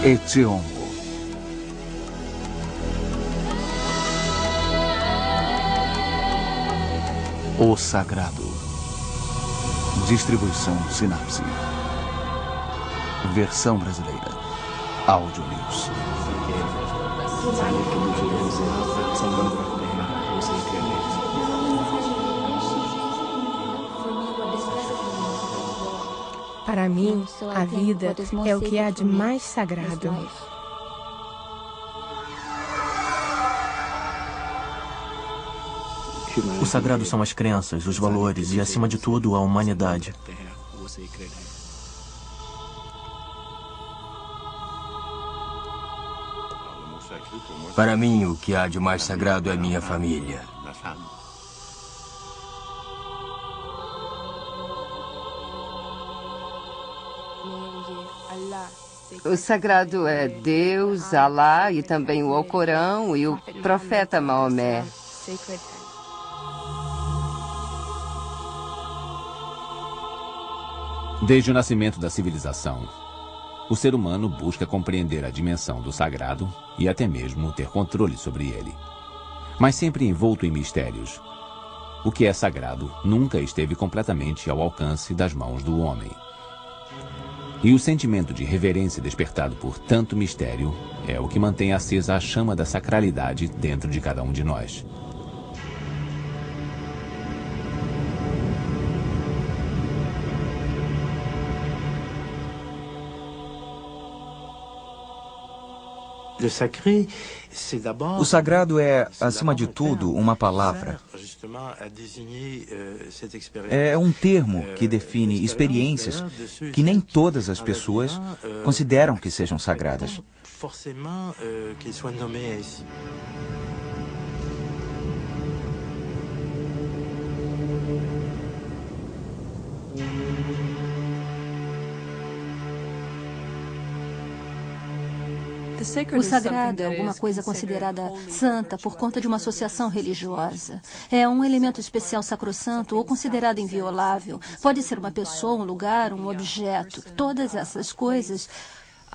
Etiomo. O Sagrado. Distribuição Sinapse. Versão brasileira. Áudio News. Para mim, a vida é o que há de mais sagrado. O sagrado são as crenças, os valores e, acima de tudo, a humanidade. Para mim, o que há de mais sagrado é minha família. O sagrado é Deus, Alá e também o Alcorão e o profeta Maomé. Desde o nascimento da civilização, o ser humano busca compreender a dimensão do sagrado e até mesmo ter controle sobre ele. Mas sempre envolto em mistérios. O que é sagrado nunca esteve completamente ao alcance das mãos do homem. E o sentimento de reverência despertado por tanto mistério é o que mantém acesa a chama da sacralidade dentro de cada um de nós. O sagrado é, acima de tudo, uma palavra. É um termo que define experiências que nem todas as pessoas consideram que sejam sagradas. O sagrado é alguma coisa considerada santa por conta de uma associação religiosa. É um elemento especial sacrossanto ou considerado inviolável. Pode ser uma pessoa, um lugar, um objeto. Todas essas coisas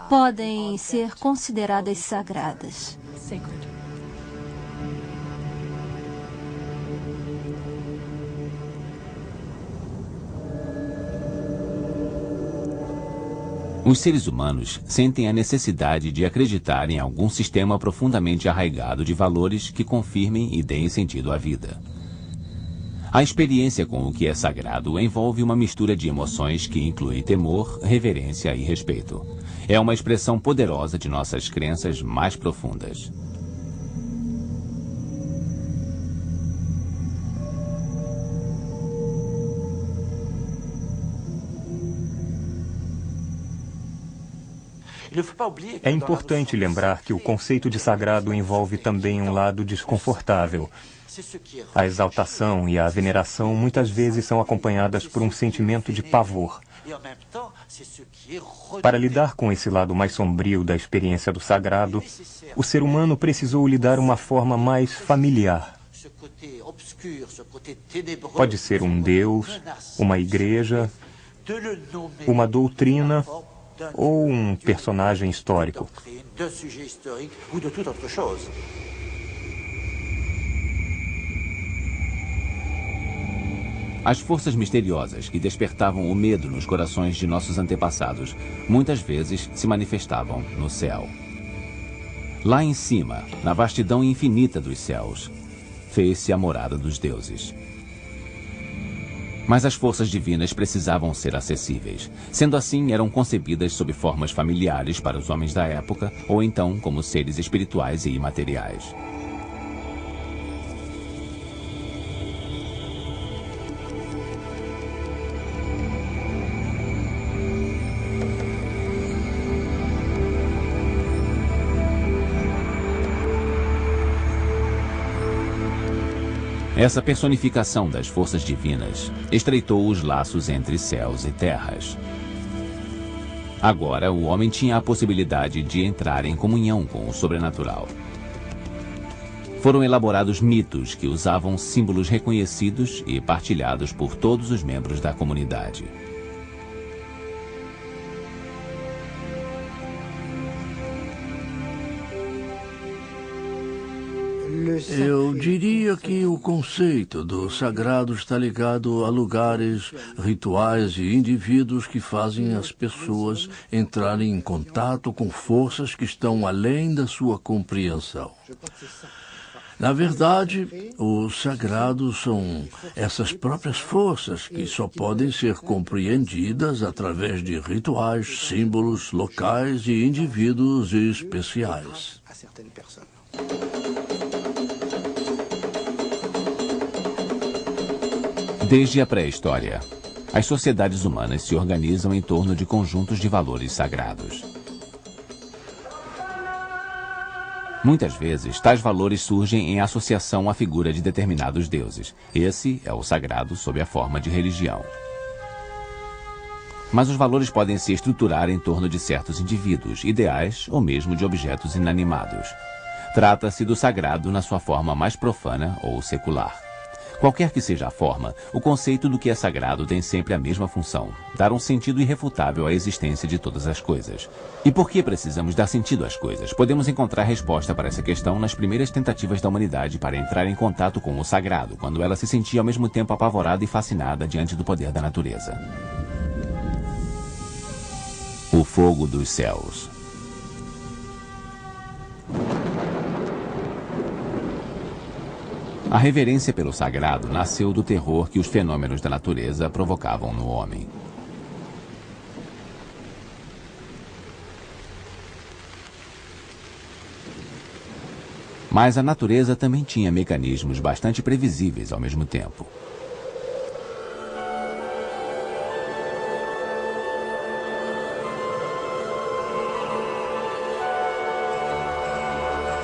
podem ser consideradas sagradas. Os seres humanos sentem a necessidade de acreditar em algum sistema profundamente arraigado de valores que confirmem e deem sentido à vida. A experiência com o que é sagrado envolve uma mistura de emoções que inclui temor, reverência e respeito. É uma expressão poderosa de nossas crenças mais profundas. É importante lembrar que o conceito de sagrado envolve também um lado desconfortável. A exaltação e a veneração muitas vezes são acompanhadas por um sentimento de pavor. Para lidar com esse lado mais sombrio da experiência do sagrado, o ser humano precisou lhe dar uma forma mais familiar. Pode ser um Deus, uma igreja, uma doutrina ou um personagem histórico. As forças misteriosas que despertavam o medo nos corações de nossos antepassados muitas vezes se manifestavam no céu. Lá em cima, na vastidão infinita dos céus, fez-se a morada dos deuses. Mas as forças divinas precisavam ser acessíveis. Sendo assim, eram concebidas sob formas familiares para os homens da época, ou então como seres espirituais e imateriais. Essa personificação das forças divinas estreitou os laços entre céus e terras. Agora, o homem tinha a possibilidade de entrar em comunhão com o sobrenatural. Foram elaborados mitos que usavam símbolos reconhecidos e partilhados por todos os membros da comunidade. Eu diria que o conceito do sagrado está ligado a lugares, rituais e indivíduos que fazem as pessoas entrarem em contato com forças que estão além da sua compreensão. Na verdade, os sagrados são essas próprias forças que só podem ser compreendidas através de rituais, símbolos locais e indivíduos especiais. Desde a pré-história, as sociedades humanas se organizam em torno de conjuntos de valores sagrados. Muitas vezes, tais valores surgem em associação à figura de determinados deuses. Esse é o sagrado sob a forma de religião. Mas os valores podem se estruturar em torno de certos indivíduos, ideais ou mesmo de objetos inanimados. Trata-se do sagrado na sua forma mais profana ou secular. Qualquer que seja a forma, o conceito do que é sagrado tem sempre a mesma função: dar um sentido irrefutável à existência de todas as coisas. E por que precisamos dar sentido às coisas? Podemos encontrar resposta para essa questão nas primeiras tentativas da humanidade para entrar em contato com o sagrado, quando ela se sentia ao mesmo tempo apavorada e fascinada diante do poder da natureza. O fogo dos céus. A reverência pelo sagrado nasceu do terror que os fenômenos da natureza provocavam no homem. Mas a natureza também tinha mecanismos bastante previsíveis ao mesmo tempo.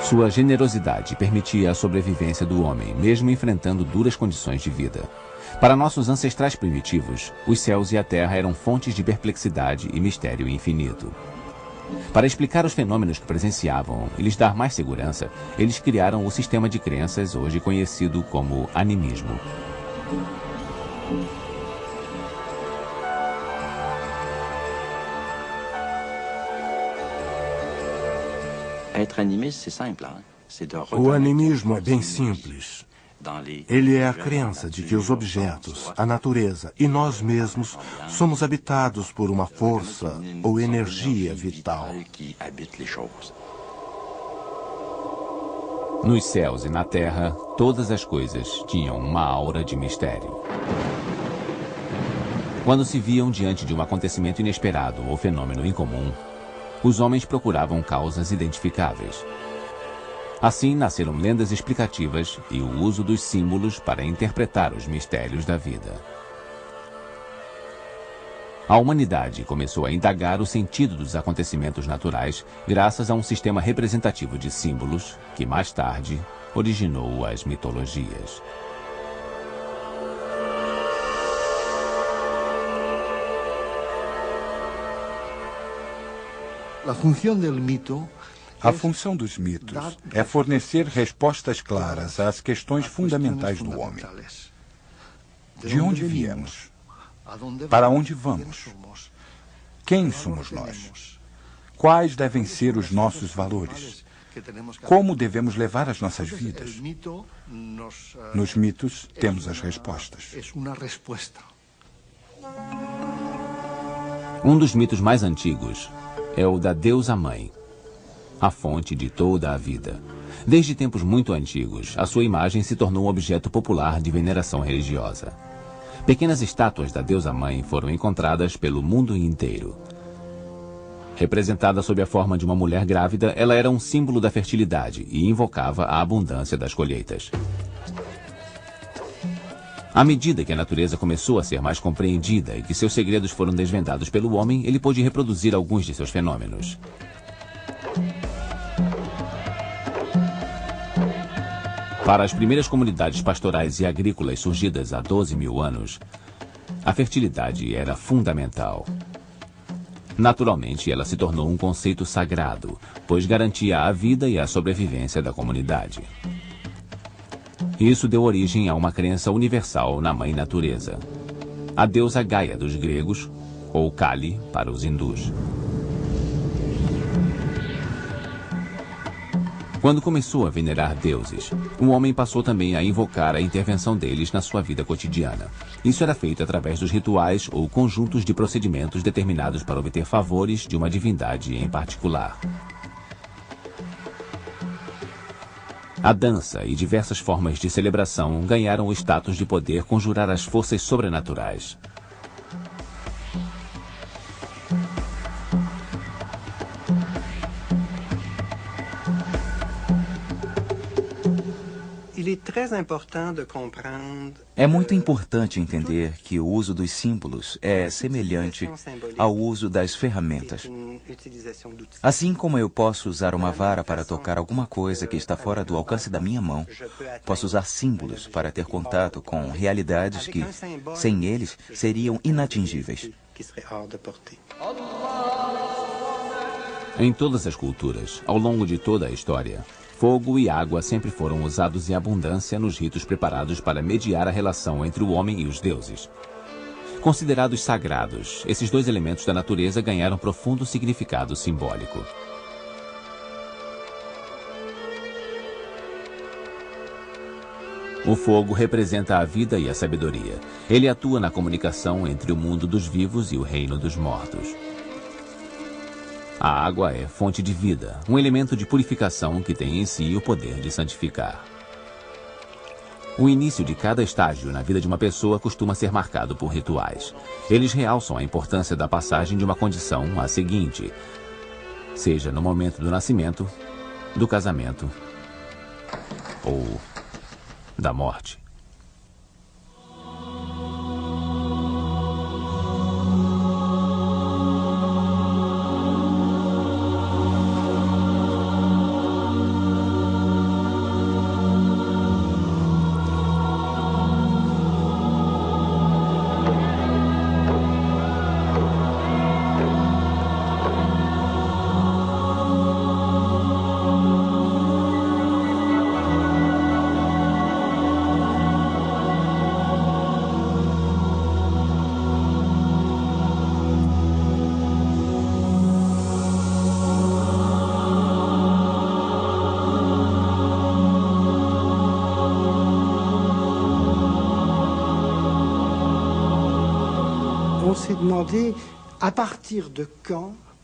Sua generosidade permitia a sobrevivência do homem, mesmo enfrentando duras condições de vida. Para nossos ancestrais primitivos, os céus e a terra eram fontes de perplexidade e mistério infinito. Para explicar os fenômenos que presenciavam e lhes dar mais segurança, eles criaram o sistema de crenças hoje conhecido como animismo. O animismo é bem simples. Ele é a crença de que os objetos, a natureza e nós mesmos somos habitados por uma força ou energia vital. Nos céus e na terra, todas as coisas tinham uma aura de mistério. Quando se viam diante de um acontecimento inesperado ou fenômeno incomum, os homens procuravam causas identificáveis. Assim nasceram lendas explicativas e o uso dos símbolos para interpretar os mistérios da vida. A humanidade começou a indagar o sentido dos acontecimentos naturais graças a um sistema representativo de símbolos que, mais tarde, originou as mitologias. A função dos mitos é fornecer respostas claras às questões fundamentais do homem. De onde viemos? Para onde vamos? Quem somos nós? Quais devem ser os nossos valores? Como devemos levar as nossas vidas? Nos mitos temos as respostas. Um dos mitos mais antigos é o da deusa mãe, a fonte de toda a vida. Desde tempos muito antigos, a sua imagem se tornou um objeto popular de veneração religiosa. Pequenas estátuas da deusa mãe foram encontradas pelo mundo inteiro. Representada sob a forma de uma mulher grávida, ela era um símbolo da fertilidade e invocava a abundância das colheitas. À medida que a natureza começou a ser mais compreendida e que seus segredos foram desvendados pelo homem, ele pôde reproduzir alguns de seus fenômenos. Para as primeiras comunidades pastorais e agrícolas surgidas há 12 mil anos, a fertilidade era fundamental. Naturalmente, ela se tornou um conceito sagrado, pois garantia a vida e a sobrevivência da comunidade. Isso deu origem a uma crença universal na Mãe Natureza, a deusa Gaia dos gregos, ou Kali para os hindus. Quando começou a venerar deuses, o homem passou também a invocar a intervenção deles na sua vida cotidiana. Isso era feito através dos rituais ou conjuntos de procedimentos determinados para obter favores de uma divindade em particular. A dança e diversas formas de celebração ganharam o status de poder conjurar as forças sobrenaturais. É muito importante entender que o uso dos símbolos é semelhante ao uso das ferramentas. Assim como eu posso usar uma vara para tocar alguma coisa que está fora do alcance da minha mão, posso usar símbolos para ter contato com realidades que, sem eles, seriam inatingíveis. Em todas as culturas, ao longo de toda a história, fogo e água sempre foram usados em abundância nos ritos preparados para mediar a relação entre o homem e os deuses. Considerados sagrados, esses dois elementos da natureza ganharam profundo significado simbólico. O fogo representa a vida e a sabedoria. Ele atua na comunicação entre o mundo dos vivos e o reino dos mortos. A água é fonte de vida, um elemento de purificação que tem em si o poder de santificar. O início de cada estágio na vida de uma pessoa costuma ser marcado por rituais. Eles realçam a importância da passagem de uma condição à seguinte, seja no momento do nascimento, do casamento ou da morte.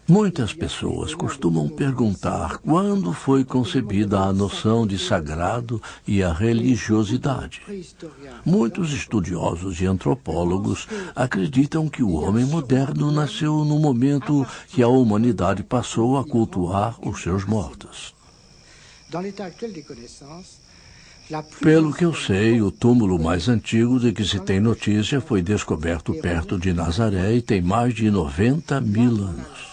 Muitas pessoas costumam perguntar quando foi concebida a noção de sagrado e a religiosidade. Muitos estudiosos e antropólogos acreditam que o homem moderno nasceu no momento que a humanidade passou a cultuar os seus mortos. Pelo que eu sei, o túmulo mais antigo de que se tem notícia foi descoberto perto de Nazaré e tem mais de 90.000 anos.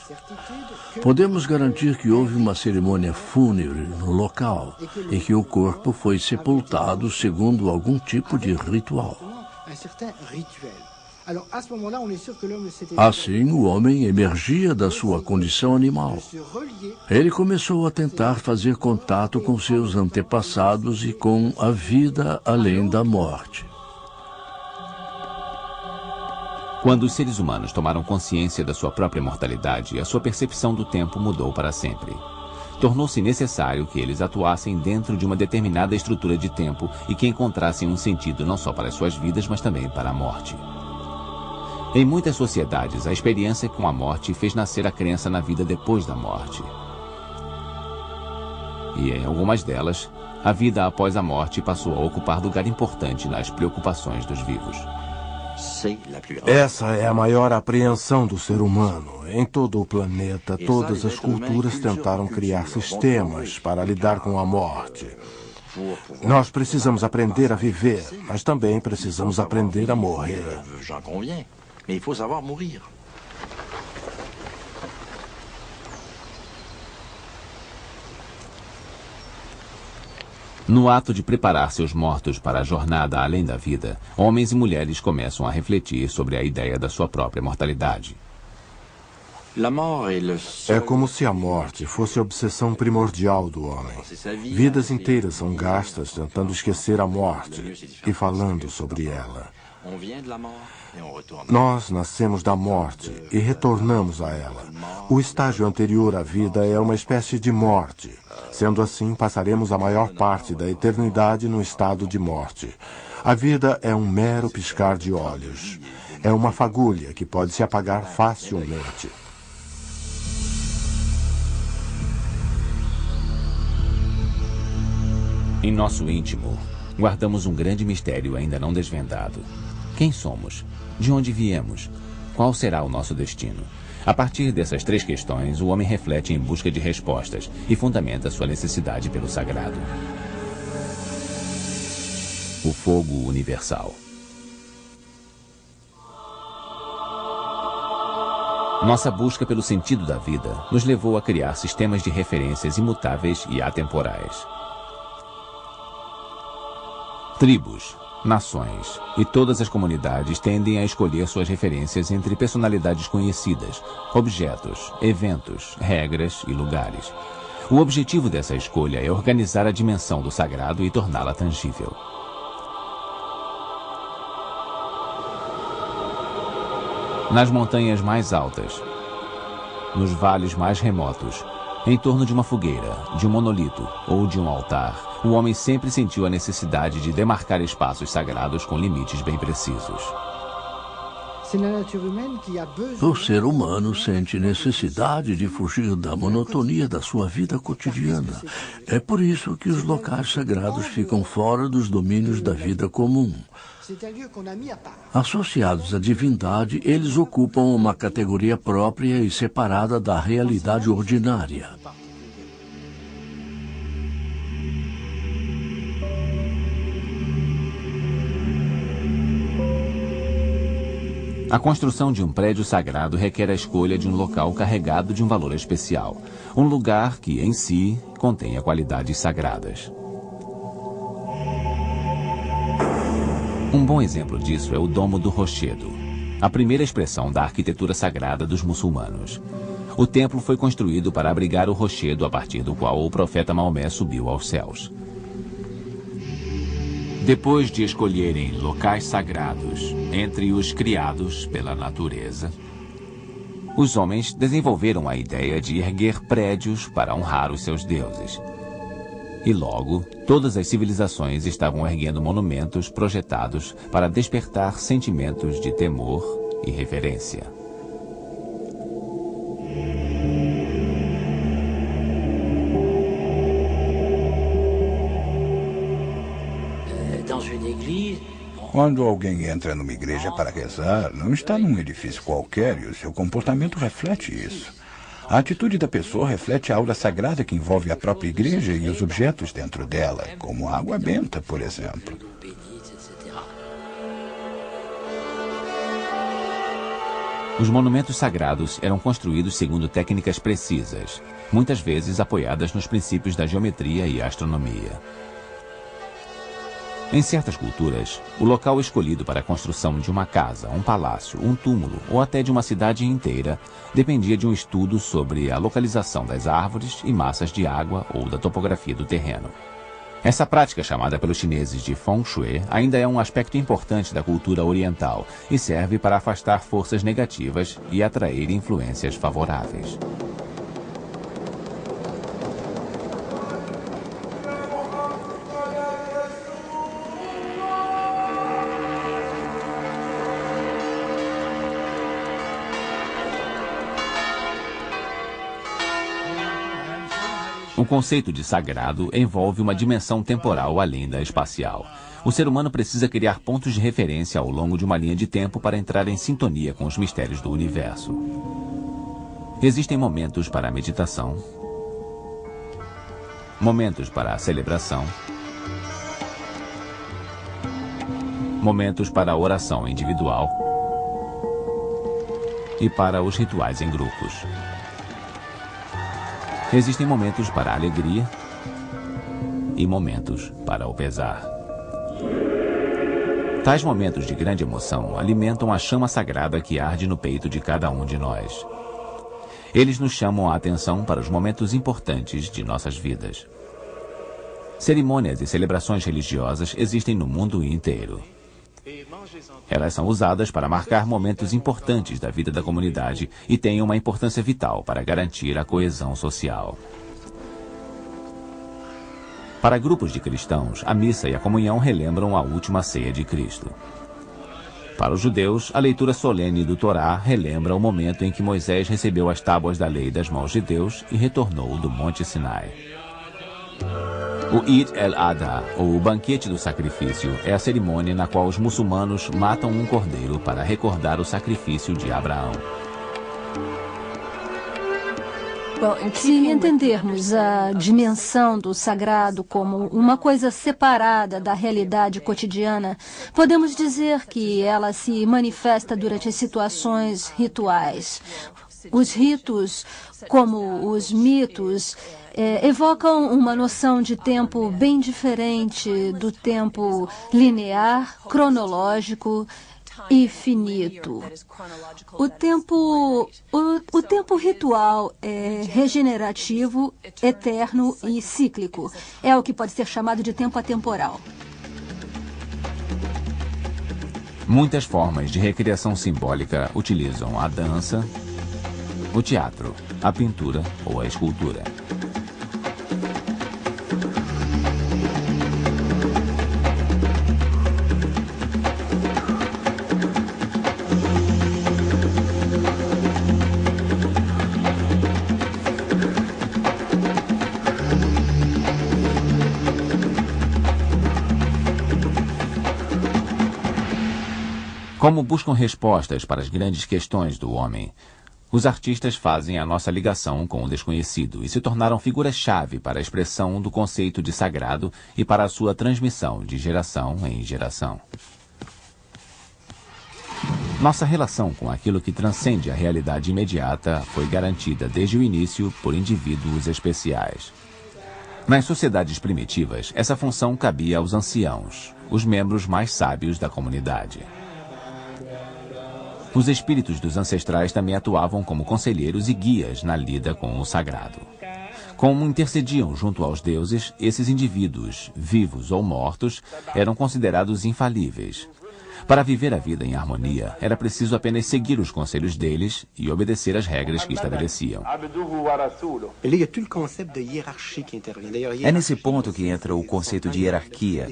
Podemos garantir que houve uma cerimônia fúnebre no local e que o corpo foi sepultado segundo algum tipo de ritual. Assim, o homem emergia da sua condição animal. Ele começou a tentar fazer contato com seus antepassados e com a vida além da morte. Quando os seres humanos tomaram consciência da sua própria mortalidade, a sua percepção do tempo mudou para sempre. Tornou-se necessário que eles atuassem dentro de uma determinada estrutura de tempo e que encontrassem um sentido não só para as suas vidas, mas também para a morte. Em muitas sociedades, a experiência com a morte fez nascer a crença na vida depois da morte. E em algumas delas, a vida após a morte passou a ocupar lugar importante nas preocupações dos vivos. Essa é a maior apreensão do ser humano. Em todo o planeta, todas as culturas tentaram criar sistemas para lidar com a morte. Nós precisamos aprender a viver, mas também precisamos aprender a morrer. Mais il faut savoir mourir. No ato de preparar seus mortos para a jornada além da vida, homens e mulheres começam a refletir sobre a ideia da sua própria mortalidade. É como se a morte fosse a obsessão primordial do homem. Vidas inteiras são gastas tentando esquecer a morte e falando sobre ela. Nós nascemos da morte e retornamos a ela. O estágio anterior à vida é uma espécie de morte. Sendo assim, passaremos a maior parte da eternidade no estado de morte. A vida é um mero piscar de olhos. É uma fagulha que pode se apagar facilmente. Em nosso íntimo, guardamos um grande mistério ainda não desvendado. Quem somos? De onde viemos? Qual será o nosso destino? A partir dessas três questões, o homem reflete em busca de respostas e fundamenta sua necessidade pelo sagrado. O fogo universal. Nossa busca pelo sentido da vida nos levou a criar sistemas de referências imutáveis e atemporais. Tribos, nações e todas as comunidades tendem a escolher suas referências entre personalidades conhecidas, objetos, eventos, regras e lugares. O objetivo dessa escolha é organizar a dimensão do sagrado e torná-la tangível. Nas montanhas mais altas, nos vales mais remotos, em torno de uma fogueira, de um monolito ou de um altar, o homem sempre sentiu a necessidade de demarcar espaços sagrados com limites bem precisos. O ser humano sente necessidade de fugir da monotonia da sua vida cotidiana. É por isso que os locais sagrados ficam fora dos domínios da vida comum. Associados à divindade, eles ocupam uma categoria própria e separada da realidade ordinária. A construção de um prédio sagrado requer a escolha de um local carregado de um valor especial. Um lugar que, em si, contenha qualidades sagradas. Um bom exemplo disso é o Domo do Rochedo, a primeira expressão da arquitetura sagrada dos muçulmanos. O templo foi construído para abrigar o rochedo a partir do qual o profeta Maomé subiu aos céus. Depois de escolherem locais sagrados entre os criados pela natureza, os homens desenvolveram a ideia de erguer prédios para honrar os seus deuses. E logo, todas as civilizações estavam erguendo monumentos projetados para despertar sentimentos de temor e reverência. Quando alguém entra numa igreja para rezar, não está num edifício qualquer e o seu comportamento reflete isso. A atitude da pessoa reflete a aura sagrada que envolve a própria igreja e os objetos dentro dela, como a água benta, por exemplo. Os monumentos sagrados eram construídos segundo técnicas precisas, muitas vezes apoiadas nos princípios da geometria e astronomia. Em certas culturas, o local escolhido para a construção de uma casa, um palácio, um túmulo ou até de uma cidade inteira dependia de um estudo sobre a localização das árvores e massas de água ou da topografia do terreno. Essa prática, chamada pelos chineses de Feng Shui, ainda é um aspecto importante da cultura oriental e serve para afastar forças negativas e atrair influências favoráveis. O conceito de sagrado envolve uma dimensão temporal além da espacial. O ser humano precisa criar pontos de referência ao longo de uma linha de tempo para entrar em sintonia com os mistérios do universo. Existem momentos para a meditação, momentos para a celebração, momentos para a oração individual e para os rituais em grupos. Existem momentos para a alegria e momentos para o pesar. Tais momentos de grande emoção alimentam a chama sagrada que arde no peito de cada um de nós. Eles nos chamam a atenção para os momentos importantes de nossas vidas. Cerimônias e celebrações religiosas existem no mundo inteiro. Elas são usadas para marcar momentos importantes da vida da comunidade e têm uma importância vital para garantir a coesão social. Para grupos de cristãos, a missa e a comunhão relembram a última ceia de Cristo. Para os judeus, a leitura solene do Torá relembra o momento em que Moisés recebeu as tábuas da lei das mãos de Deus e retornou do Monte Sinai. O Eid el-Adha, ou o banquete do sacrifício, é a cerimônia na qual os muçulmanos matam um cordeiro para recordar o sacrifício de Abraão. Se entendermos a dimensão do sagrado como uma coisa separada da realidade cotidiana, podemos dizer que ela se manifesta durante as situações rituais. Os ritos, como os mitos, evocam uma noção de tempo bem diferente do tempo linear, cronológico e finito. O tempo ritual é regenerativo, eterno e cíclico. É o que pode ser chamado de tempo atemporal. Muitas formas de recriação simbólica utilizam a dança, o teatro, a pintura ou a escultura. Como buscam respostas para as grandes questões do homem, os artistas fazem a nossa ligação com o desconhecido e se tornaram figuras-chave para a expressão do conceito de sagrado e para a sua transmissão de geração em geração. Nossa relação com aquilo que transcende a realidade imediata foi garantida desde o início por indivíduos especiais. Nas sociedades primitivas, essa função cabia aos anciãos, os membros mais sábios da comunidade. Os espíritos dos ancestrais também atuavam como conselheiros e guias na lida com o sagrado. Como intercediam junto aos deuses, esses indivíduos, vivos ou mortos, eram considerados infalíveis. Para viver a vida em harmonia, era preciso apenas seguir os conselhos deles e obedecer às regras que estabeleciam. É nesse ponto que entra o conceito de hierarquia.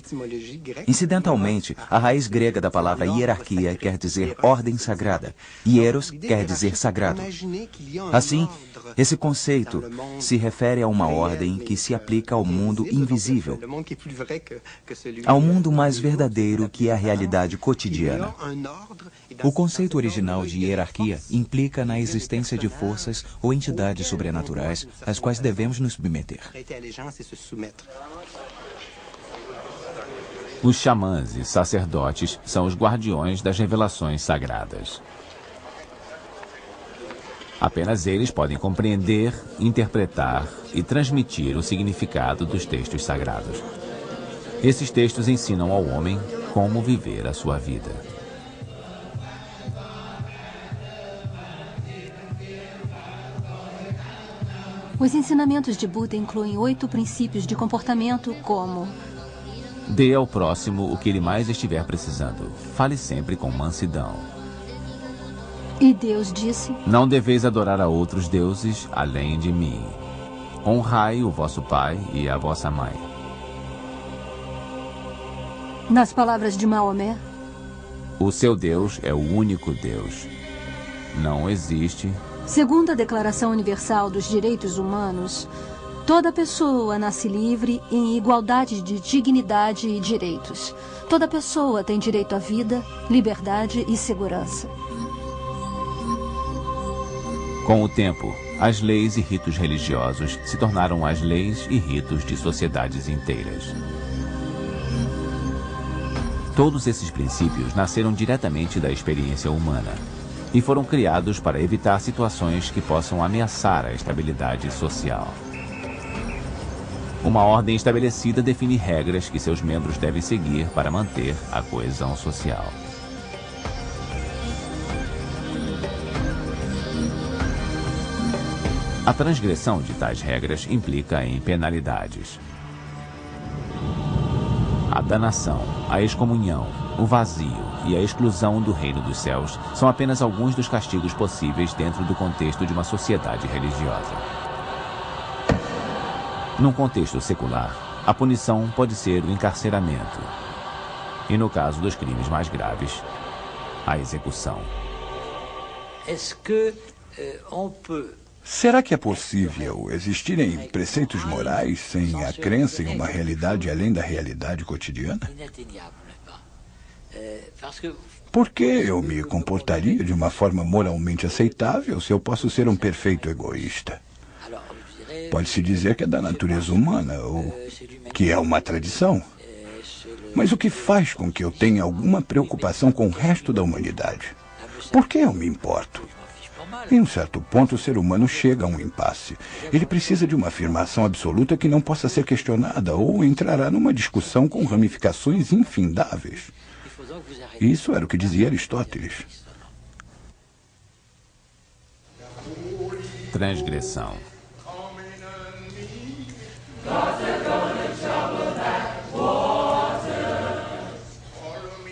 Incidentalmente, a raiz grega da palavra hierarquia quer dizer ordem sagrada. Hieros quer dizer sagrado. Assim, esse conceito se refere a uma ordem que se aplica ao mundo invisível, ao mundo mais verdadeiro que é a realidade cotidiana. O conceito original de hierarquia implica na existência de forças ou entidades sobrenaturais às quais devemos nos submeter. Os xamãs e sacerdotes são os guardiões das revelações sagradas. Apenas eles podem compreender, interpretar e transmitir o significado dos textos sagrados. Esses textos ensinam ao homem como viver a sua vida. Os ensinamentos de Buda incluem 8 princípios de comportamento, como: dê ao próximo o que ele mais estiver precisando. Fale sempre com mansidão. E Deus disse: não deveis adorar a outros deuses além de mim. Honrai o vosso pai e a vossa mãe. Nas palavras de Maomé: o seu Deus é o único Deus. Não existe. Segundo a Declaração Universal dos Direitos Humanos, toda pessoa nasce livre em igualdade de dignidade e direitos. Toda pessoa tem direito à vida, liberdade e segurança. Com o tempo, as leis e ritos religiosos se tornaram as leis e ritos de sociedades inteiras. Todos esses princípios nasceram diretamente da experiência humana e foram criados para evitar situações que possam ameaçar a estabilidade social. Uma ordem estabelecida define regras que seus membros devem seguir para manter a coesão social. A transgressão de tais regras implica em penalidades. A danação, a excomunhão, o vazio, e a exclusão do reino dos céus são apenas alguns dos castigos possíveis dentro do contexto de uma sociedade religiosa. Num contexto secular, a punição pode ser o encarceramento. E no caso dos crimes mais graves, a execução. Será que é possível existirem preceitos morais sem a crença em uma realidade além da realidade cotidiana? Por que eu me comportaria de uma forma moralmente aceitável se eu posso ser um perfeito egoísta? Pode-se dizer que é da natureza humana, ou que é uma tradição. Mas o que faz com que eu tenha alguma preocupação com o resto da humanidade? Por que eu me importo? Em um certo ponto, o ser humano chega a um impasse. Ele precisa de uma afirmação absoluta que não possa ser questionada ou entrará numa discussão com ramificações infindáveis. Isso era o que dizia Aristóteles. Transgressão.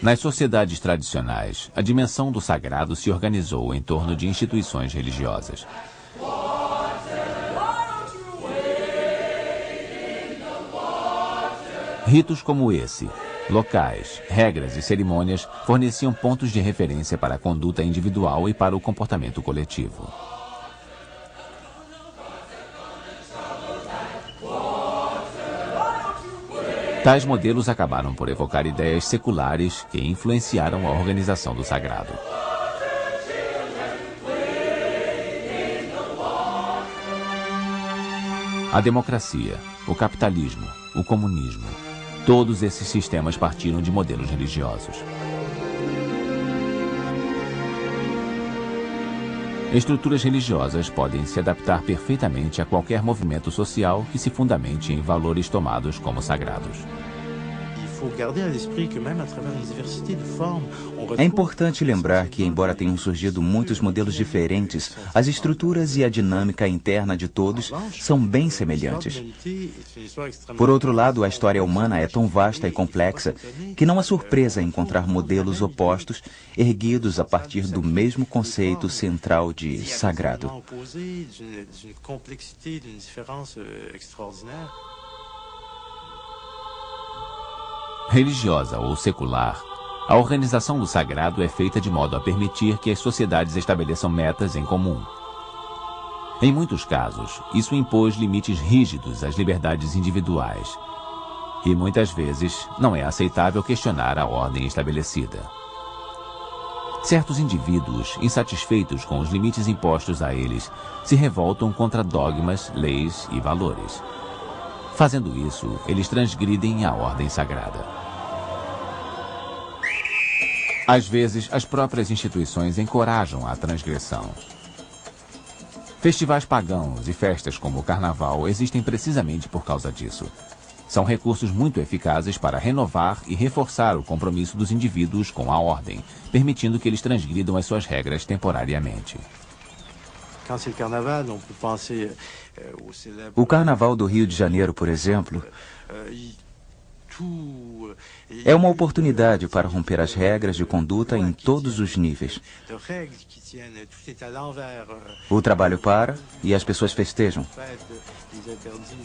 Nas sociedades tradicionais, a dimensão do sagrado se organizou em torno de instituições religiosas. Ritos como esse, locais, regras e cerimônias forneciam pontos de referência para a conduta individual e para o comportamento coletivo. Tais modelos acabaram por evocar ideias seculares que influenciaram a organização do sagrado. A democracia, o capitalismo, o comunismo, todos esses sistemas partiram de modelos religiosos. Estruturas religiosas podem se adaptar perfeitamente a qualquer movimento social que se fundamente em valores tomados como sagrados. É importante lembrar que, embora tenham surgido muitos modelos diferentes, as estruturas e a dinâmica interna de todos são bem semelhantes. Por outro lado, a história humana é tão vasta e complexa que não há surpresa encontrar modelos opostos erguidos a partir do mesmo conceito central de sagrado. Religiosa ou secular, a organização do sagrado é feita de modo a permitir que as sociedades estabeleçam metas em comum. Em muitos casos, isso impôs limites rígidos às liberdades individuais. E muitas vezes não é aceitável questionar a ordem estabelecida. Certos indivíduos, insatisfeitos com os limites impostos a eles, se revoltam contra dogmas, leis e valores. Fazendo isso, eles transgridem a ordem sagrada. Às vezes, as próprias instituições encorajam a transgressão. Festivais pagãos e festas como o Carnaval existem precisamente por causa disso. São recursos muito eficazes para renovar e reforçar o compromisso dos indivíduos com a ordem, permitindo que eles transgridam as suas regras temporariamente. O Carnaval do Rio de Janeiro, por exemplo, é uma oportunidade para romper as regras de conduta em todos os níveis. O trabalho para e as pessoas festejam.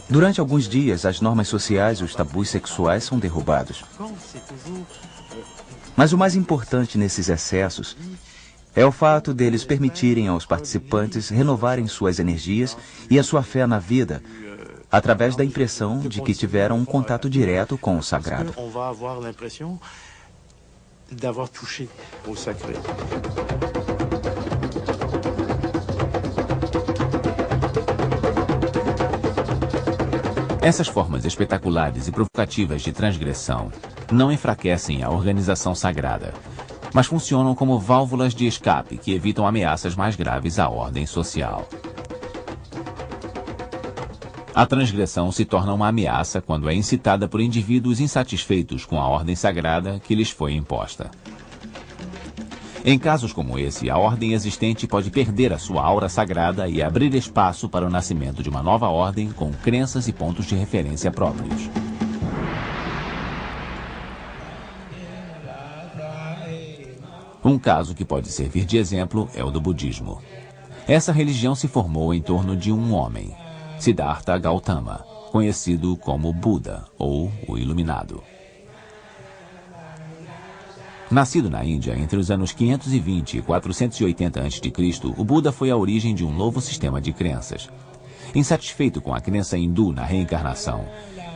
Durante alguns dias, as normas sociais e os tabus sexuais são derrubados. Mas o mais importante nesses excessos é o fato deles permitirem aos participantes renovarem suas energias e a sua fé na vida, através da impressão de que tiveram um contato direto com o sagrado. Essas formas espetaculares e provocativas de transgressão não enfraquecem a organização sagrada, mas funcionam como válvulas de escape que evitam ameaças mais graves à ordem social. A transgressão se torna uma ameaça quando é incitada por indivíduos insatisfeitos com a ordem sagrada que lhes foi imposta. Em casos como esse, a ordem existente pode perder a sua aura sagrada e abrir espaço para o nascimento de uma nova ordem com crenças e pontos de referência próprios. Um caso que pode servir de exemplo é o do budismo. Essa religião se formou em torno de um homem, Siddhartha Gautama, conhecido como Buda, ou o Iluminado. Nascido na Índia entre os anos 520 e 480 a.C., o Buda foi a origem de um novo sistema de crenças. Insatisfeito com a crença hindu na reencarnação,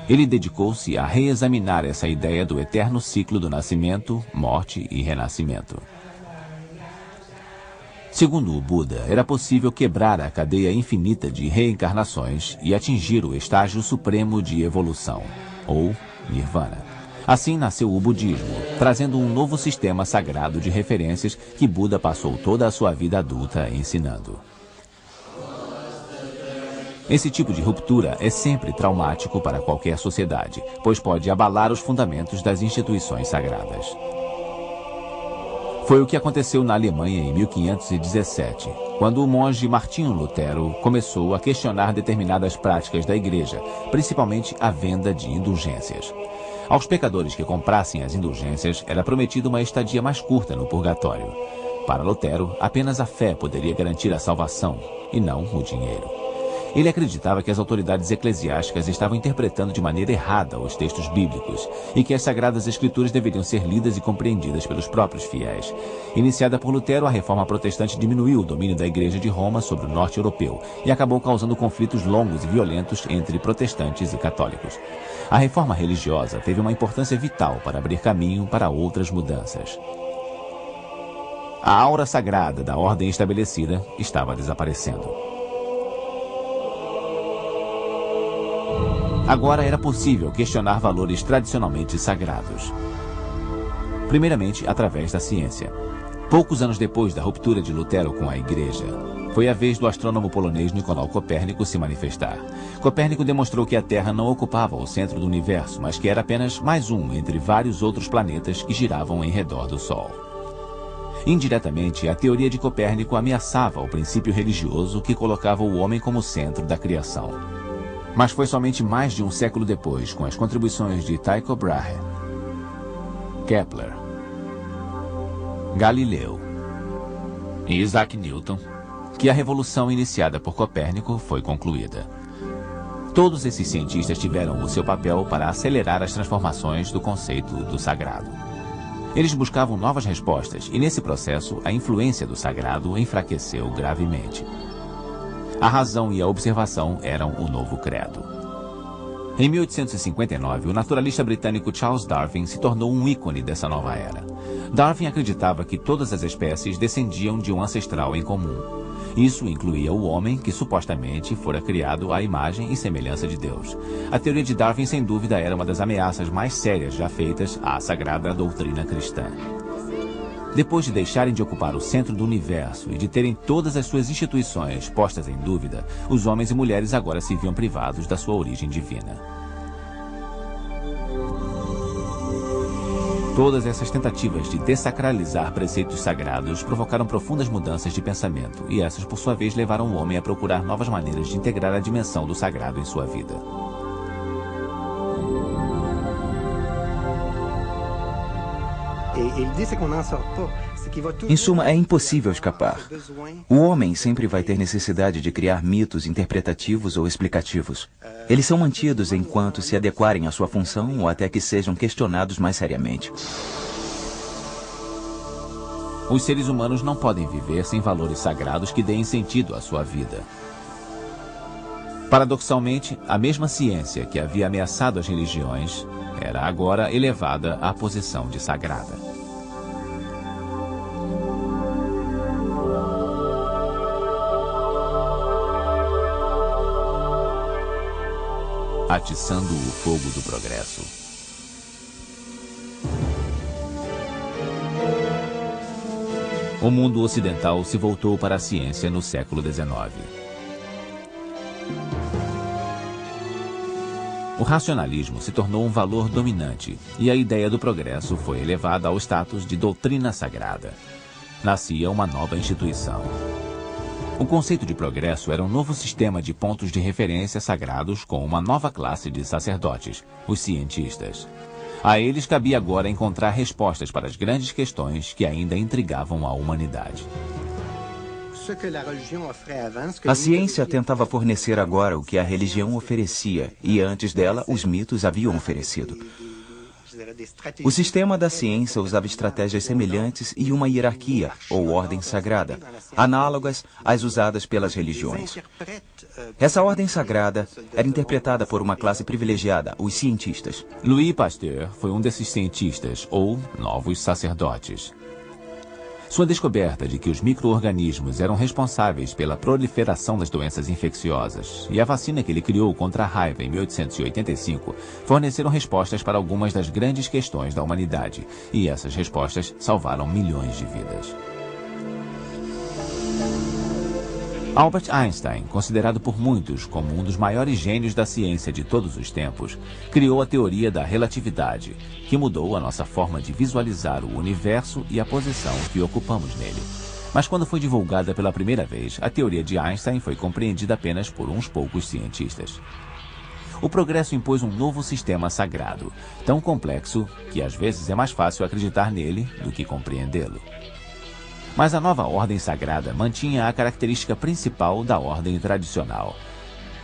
ele dedicou-se a reexaminar essa ideia do eterno ciclo do nascimento, morte e renascimento. Segundo o Buda, era possível quebrar a cadeia infinita de reencarnações e atingir o estágio supremo de evolução, ou Nirvana. Assim nasceu o budismo, trazendo um novo sistema sagrado de referências que Buda passou toda a sua vida adulta ensinando. Esse tipo de ruptura é sempre traumático para qualquer sociedade, pois pode abalar os fundamentos das instituições sagradas. Foi o que aconteceu na Alemanha em 1517, quando o monge Martinho Lutero começou a questionar determinadas práticas da igreja, principalmente a venda de indulgências. Aos pecadores que comprassem as indulgências era prometida uma estadia mais curta no purgatório. Para Lutero, apenas a fé poderia garantir a salvação, e não o dinheiro. Ele acreditava que as autoridades eclesiásticas estavam interpretando de maneira errada os textos bíblicos e que as Sagradas Escrituras deveriam ser lidas e compreendidas pelos próprios fiéis. Iniciada por Lutero, a reforma protestante diminuiu o domínio da Igreja de Roma sobre o norte europeu e acabou causando conflitos longos e violentos entre protestantes e católicos. A reforma religiosa teve uma importância vital para abrir caminho para outras mudanças. A aura sagrada da ordem estabelecida estava desaparecendo. Agora era possível questionar valores tradicionalmente sagrados. Primeiramente, através da ciência. Poucos anos depois da ruptura de Lutero com a Igreja, foi a vez do astrônomo polonês Nicolau Copérnico se manifestar. Copérnico demonstrou que a Terra não ocupava o centro do universo, mas que era apenas mais um entre vários outros planetas que giravam em redor do Sol. Indiretamente, a teoria de Copérnico ameaçava o princípio religioso que colocava o homem como centro da criação. Mas foi somente mais de um século depois, com as contribuições de Tycho Brahe, Kepler, Galileu e Isaac Newton, que a revolução iniciada por Copérnico foi concluída. Todos esses cientistas tiveram o seu papel para acelerar as transformações do conceito do sagrado. Eles buscavam novas respostas e, nesse processo, a influência do sagrado enfraqueceu gravemente. A razão e a observação eram o novo credo. Em 1859, o naturalista britânico Charles Darwin se tornou um ícone dessa nova era. Darwin acreditava que todas as espécies descendiam de um ancestral em comum. Isso incluía o homem, que supostamente fora criado à imagem e semelhança de Deus. A teoria de Darwin, sem dúvida, era uma das ameaças mais sérias já feitas à sagrada doutrina cristã. Depois de deixarem de ocupar o centro do universo e de terem todas as suas instituições postas em dúvida, os homens e mulheres agora se viam privados da sua origem divina. Todas essas tentativas de dessacralizar preceitos sagrados provocaram profundas mudanças de pensamento, e essas, por sua vez, levaram o homem a procurar novas maneiras de integrar a dimensão do sagrado em sua vida. Em suma, é impossível escapar. O homem sempre vai ter necessidade de criar mitos interpretativos ou explicativos. Eles são mantidos enquanto se adequarem à sua função ou até que sejam questionados mais seriamente. Os seres humanos não podem viver sem valores sagrados que deem sentido à sua vida. Paradoxalmente, a mesma ciência que havia ameaçado as religiões era agora elevada à posição de sagrada. Atiçando o fogo do progresso. O mundo ocidental se voltou para a ciência no século XIX. O racionalismo se tornou um valor dominante e a ideia do progresso foi elevada ao status de doutrina sagrada. Nascia uma nova instituição. O conceito de progresso era um novo sistema de pontos de referência sagrados com uma nova classe de sacerdotes, os cientistas. A eles cabia agora encontrar respostas para as grandes questões que ainda intrigavam a humanidade. A ciência tentava fornecer agora o que a religião oferecia, e antes dela, os mitos haviam oferecido. O sistema da ciência usava estratégias semelhantes e uma hierarquia, ou ordem sagrada, análogas às usadas pelas religiões. Essa ordem sagrada era interpretada por uma classe privilegiada, os cientistas. Louis Pasteur foi um desses cientistas, ou novos sacerdotes. Sua descoberta de que os micro-organismos eram responsáveis pela proliferação das doenças infecciosas e a vacina que ele criou contra a raiva em 1885 forneceram respostas para algumas das grandes questões da humanidade, e essas respostas salvaram milhões de vidas. Albert Einstein, considerado por muitos como um dos maiores gênios da ciência de todos os tempos, criou a teoria da relatividade, que mudou a nossa forma de visualizar o universo e a posição que ocupamos nele. Mas quando foi divulgada pela primeira vez, a teoria de Einstein foi compreendida apenas por uns poucos cientistas. O progresso impôs um novo sistema sagrado, tão complexo que às vezes é mais fácil acreditar nele do que compreendê-lo. Mas a nova ordem sagrada mantinha a característica principal da ordem tradicional.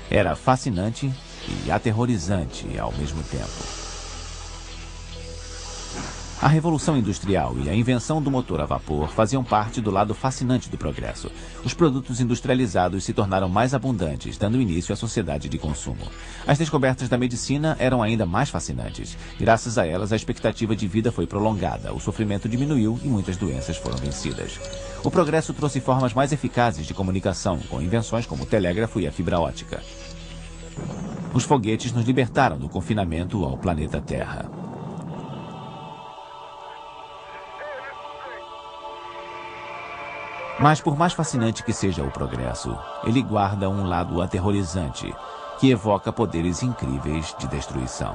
Era fascinante e aterrorizante ao mesmo tempo. A Revolução Industrial e a invenção do motor a vapor faziam parte do lado fascinante do progresso. Os produtos industrializados se tornaram mais abundantes, dando início à sociedade de consumo. As descobertas da medicina eram ainda mais fascinantes. Graças a elas, a expectativa de vida foi prolongada, o sofrimento diminuiu e muitas doenças foram vencidas. O progresso trouxe formas mais eficazes de comunicação, com invenções como o telégrafo e a fibra óptica. Os foguetes nos libertaram do confinamento ao planeta Terra. Mas por mais fascinante que seja o progresso, ele guarda um lado aterrorizante, que evoca poderes incríveis de destruição.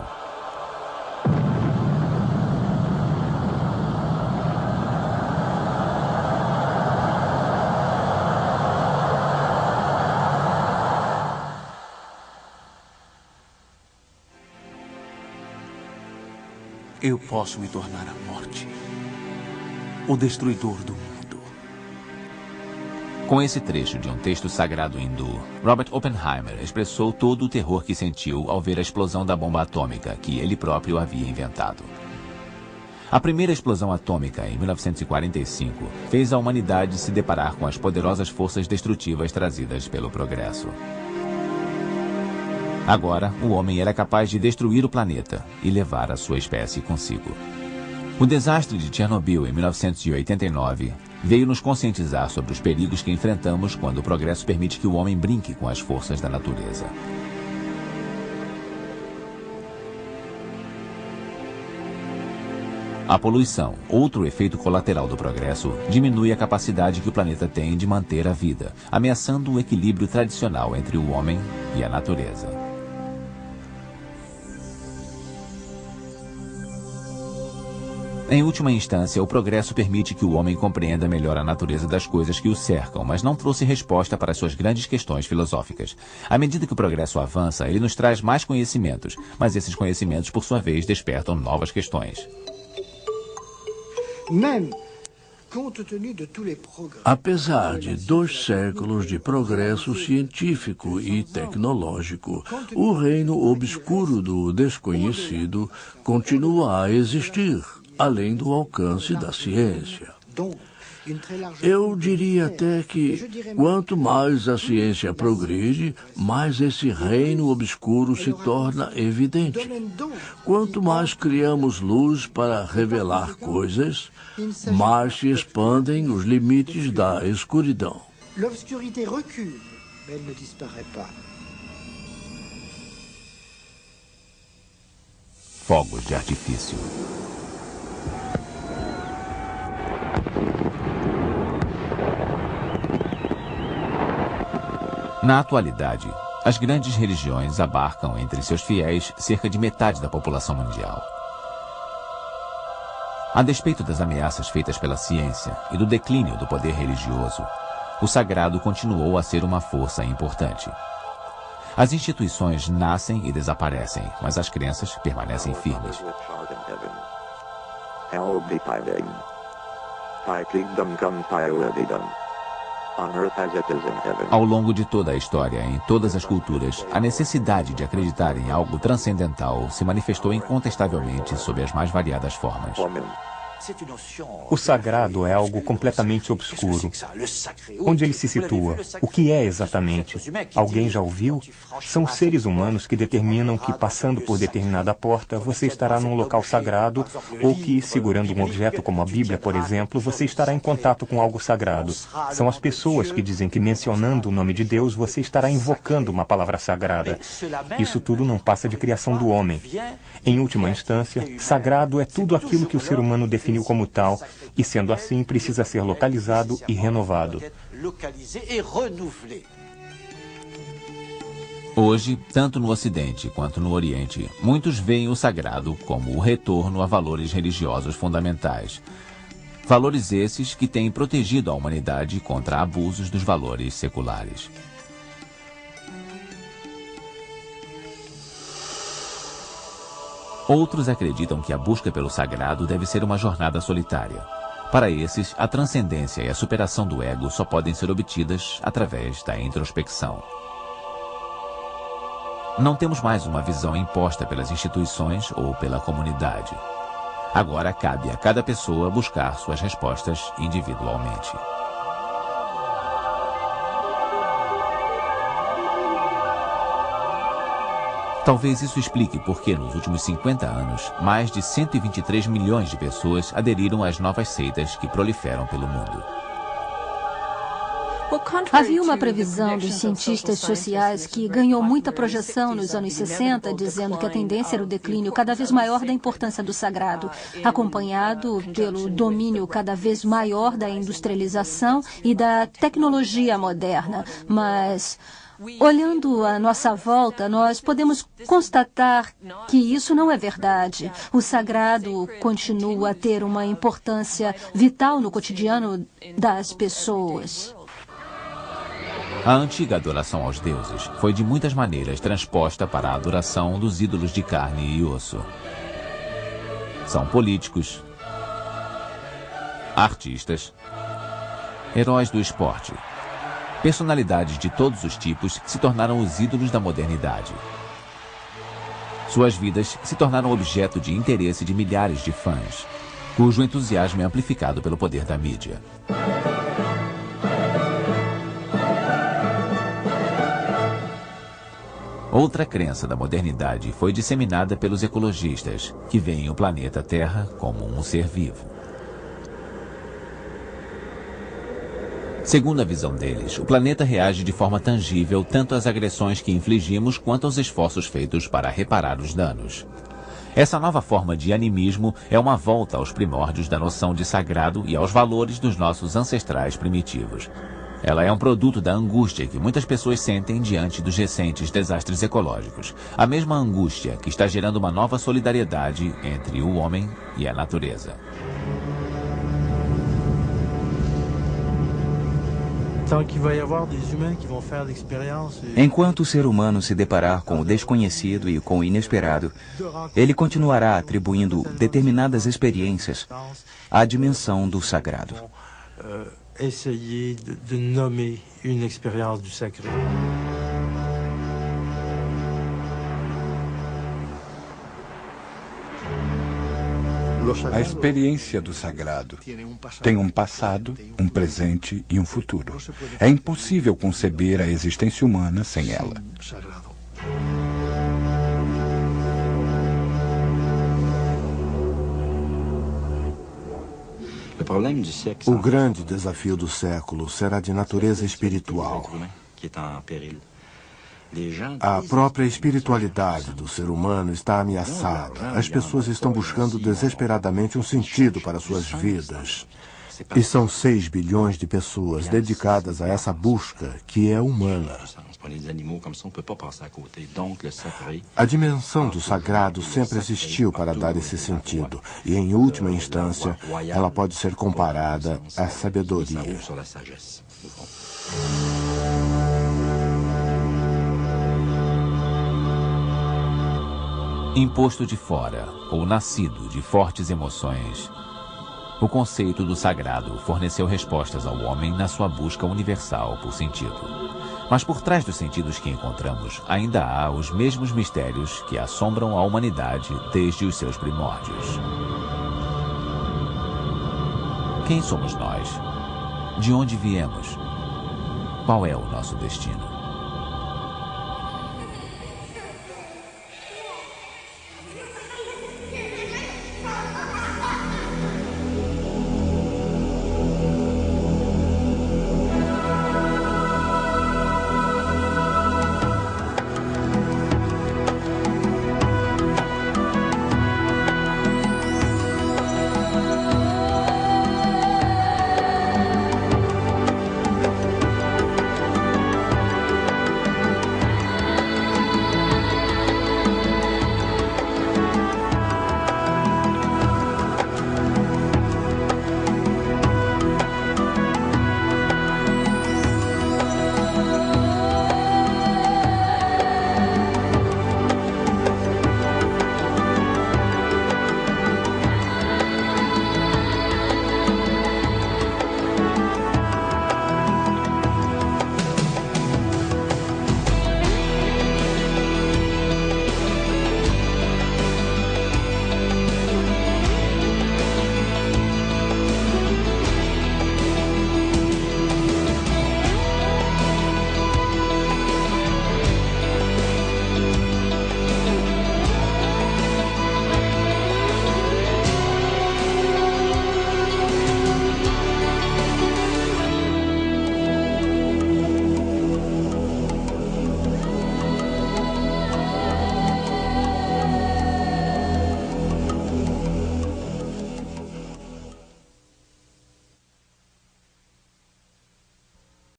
Eu posso me tornar a morte, o destruidor do mundo. Com esse trecho de um texto sagrado hindu, Robert Oppenheimer expressou todo o terror que sentiu ao ver a explosão da bomba atômica que ele próprio havia inventado. A primeira explosão atômica, em 1945, fez a humanidade se deparar com as poderosas forças destrutivas trazidas pelo progresso. Agora, o homem era capaz de destruir o planeta e levar a sua espécie consigo. O desastre de Chernobyl, em 1989, veio nos conscientizar sobre os perigos que enfrentamos quando o progresso permite que o homem brinque com as forças da natureza. A poluição, outro efeito colateral do progresso, diminui a capacidade que o planeta tem de manter a vida, ameaçando o equilíbrio tradicional entre o homem e a natureza. Em última instância, o progresso permite que o homem compreenda melhor a natureza das coisas que o cercam, mas não trouxe resposta para suas grandes questões filosóficas. À medida que o progresso avança, ele nos traz mais conhecimentos, mas esses conhecimentos, por sua vez, despertam novas questões. Apesar de 2 séculos de progresso científico e tecnológico, o reino obscuro do desconhecido continua a existir, além do alcance da ciência. Eu diria até que, quanto mais a ciência progride, mais esse reino obscuro se torna evidente. Quanto mais criamos luz para revelar coisas, mais se expandem os limites da escuridão. Fogos de artifício. Na atualidade, as grandes religiões abarcam entre seus fiéis cerca de metade da população mundial. A despeito das ameaças feitas pela ciência e do declínio do poder religioso, o sagrado continuou a ser uma força importante. As instituições nascem e desaparecem, mas as crenças permanecem firmes. Ao longo de toda a história, em todas as culturas, a necessidade de acreditar em algo transcendental se manifestou incontestavelmente sob as mais variadas formas. O sagrado é algo completamente obscuro. Onde ele se situa? O que é exatamente? Alguém já ouviu? São os seres humanos que determinam que, passando por determinada porta, você estará num local sagrado, ou que, segurando um objeto como a Bíblia, por exemplo, você estará em contato com algo sagrado. São as pessoas que dizem que, mencionando o nome de Deus, você estará invocando uma palavra sagrada. Isso tudo não passa de criação do homem. Em última instância, sagrado é tudo aquilo que o ser humano definiu como tal, e sendo assim, precisa ser localizado e renovado. Hoje, tanto no Ocidente quanto no Oriente, muitos veem o sagrado como o retorno a valores religiosos fundamentais. Valores esses que têm protegido a humanidade contra abusos dos valores seculares. Outros acreditam que a busca pelo sagrado deve ser uma jornada solitária. Para esses, a transcendência e a superação do ego só podem ser obtidas através da introspecção. Não temos mais uma visão imposta pelas instituições ou pela comunidade. Agora cabe a cada pessoa buscar suas respostas individualmente. Talvez isso explique por que, nos últimos 50 anos, mais de 123 milhões de pessoas aderiram às novas seitas que proliferam pelo mundo. Havia uma previsão dos cientistas sociais que ganhou muita projeção nos anos 60, dizendo que a tendência era o declínio cada vez maior da importância do sagrado, acompanhado pelo domínio cada vez maior da industrialização e da tecnologia moderna. Mas, olhando à nossa volta, nós podemos constatar que isso não é verdade. O sagrado continua a ter uma importância vital no cotidiano das pessoas. A antiga adoração aos deuses foi de muitas maneiras transposta para a adoração dos ídolos de carne e osso. São políticos, artistas, heróis do esporte, personalidades de todos os tipos que se tornaram os ídolos da modernidade. Suas vidas se tornaram objeto de interesse de milhares de fãs, cujo entusiasmo é amplificado pelo poder da mídia. Outra crença da modernidade foi disseminada pelos ecologistas, que veem o planeta Terra como um ser vivo. Segundo a visão deles, o planeta reage de forma tangível tanto às agressões que infligimos quanto aos esforços feitos para reparar os danos. Essa nova forma de animismo é uma volta aos primórdios da noção de sagrado e aos valores dos nossos ancestrais primitivos. Ela é um produto da angústia que muitas pessoas sentem diante dos recentes desastres ecológicos. A mesma angústia que está gerando uma nova solidariedade entre o homem e a natureza. Enquanto o ser humano se deparar com o desconhecido e com o inesperado, ele continuará atribuindo determinadas experiências à dimensão do sagrado. Essayer de nommer une expérience du sacré. A experiência do sagrado tem um passado, um presente e um futuro. É impossível conceber a existência humana sem ela. O grande desafio do século será de natureza espiritual. A própria espiritualidade do ser humano está ameaçada. As pessoas estão buscando desesperadamente um sentido para suas vidas. E são 6 bilhões de pessoas dedicadas a essa busca que é humana. A dimensão do sagrado sempre existiu para dar esse sentido, e em última instância, ela pode ser comparada à sabedoria. Enquanto o ser humano se depara com o desconhecido e com o inesperado, ele continuará atribuindo determinadas experiências à dimensão do sagrado. Agora cabe a cada pessoa buscar suas respostas individualmente. Outra crença da modernidade foi disseminada pelos ecologistas, que veem o planeta Terra como um ser vivo. Segundo a visão deles, o planeta Terra reage de forma tangível tanto às agressões que infligimos quanto aos esforços feitos para reparar os danos. Imposto de fora ou nascido de fortes emoções, o conceito do sagrado forneceu respostas ao homem na sua busca universal por sentido. Mas por trás dos sentidos que encontramos, ainda há os mesmos mistérios que assombram a humanidade desde os seus primórdios. Quem somos nós? De onde viemos? Qual é o nosso destino?